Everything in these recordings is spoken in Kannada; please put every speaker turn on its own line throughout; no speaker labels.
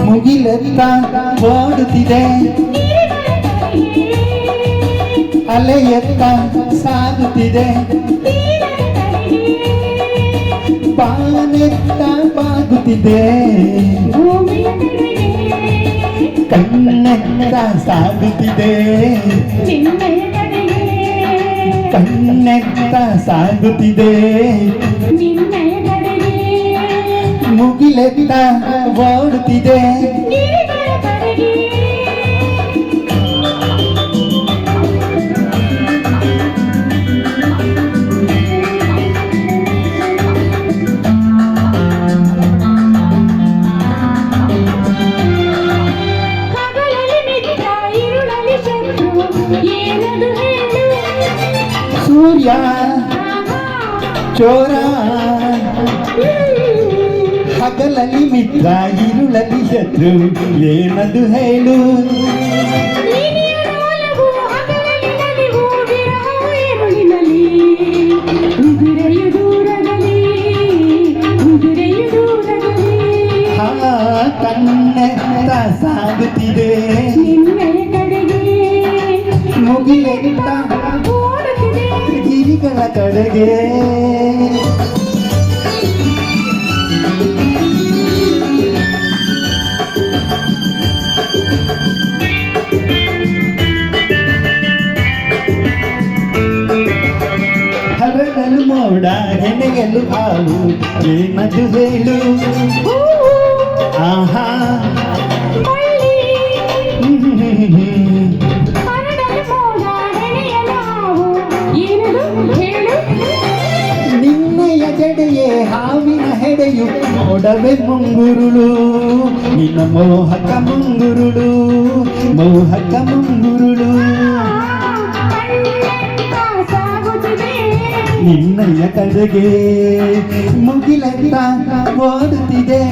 ಮುಗಿಲೆತ್ತ ಓಡುತ್ತಿದೆ ಅಲೆಯೆತ್ತ ಸಾಗುತ್ತಿದೆ ಬಾನೆತ್ತ ಬಾಗುತ್ತಿದೆ ಕಣ್ಣೆತ್ತ ಸಾಗುತ್ತಿದೆ ಕಣ್ಣೆತ್ತ ಸಾಗುತ್ತಿದೆ ಮುಗಿಲೆತ್ತ ಓಡುತ್ತಿದೆ ಸೂರ್ಯ ಚೋರ ಹಗಲಲ್ಲಿ ಮಿತ್ರ ഇരുಳಲ್ಲಿ ಶತ್ರು ಏನದು ಹೇಳು ಕಣ್ಣೆತ್ತ ಸಾಗುತ್ತಿದೆ ಮುಗಿಲೆತ್ತ ಗಿರಿಗಳ ಕಡೆಗೆ ಹರಡಲು ಮೋಡ ಹೆಣೆಯಲು ಹಾಲು ಏನದು ಹೇಳು ಆಹಾ ನಿನ್ನೆಯ ಜಡೆಯೇ ಹಾವಿನ ಹೆಡೆಯು ನೋಡವೆ ಮುಂಗುರುಳು ನಿನ್ನ ಮೋಹಕ ಮುಂಗುರುಳು ಮೋಹಕ ಮುಂಗುರುಳು ನಿನ್ನಯ ಕಡೆಗೆ ಮುಗಿಲೆತ್ತ ಓಡುತ್ತಿದೆ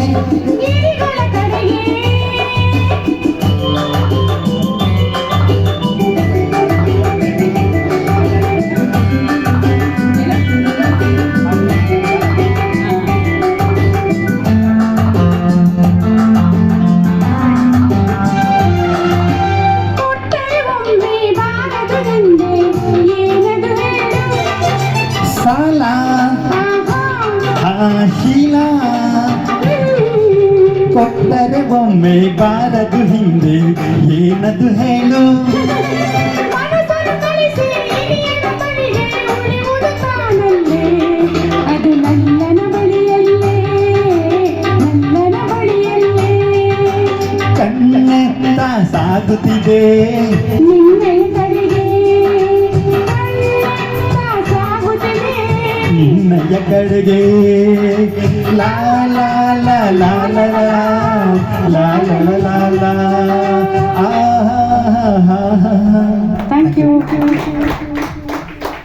ಸಾಲ ಶೀಲ ಕೊಟ್ಟರೆ ಒಮ್ಮೆ ಬಾರದು ಹಿಂದೆ ಏನದು ಹೇಳು
ಅದು ನಲ್ಲನ ಬಳಿಯಲ್ಲೇ ನಲ್ಲನ ಬಳಿಯಲ್ಲೇ
ಕಣ್ಣೆತ್ತ ಸಾಗುತ್ತಿದೆ ನಿನ್ನಯ ಕಡೆಗೆ ಲಾ ಲಾ ಲಾ ಲಾ ಲಾ ಲಾ ಲಾ ಲಾ ಲಾ ಲಾ ಆ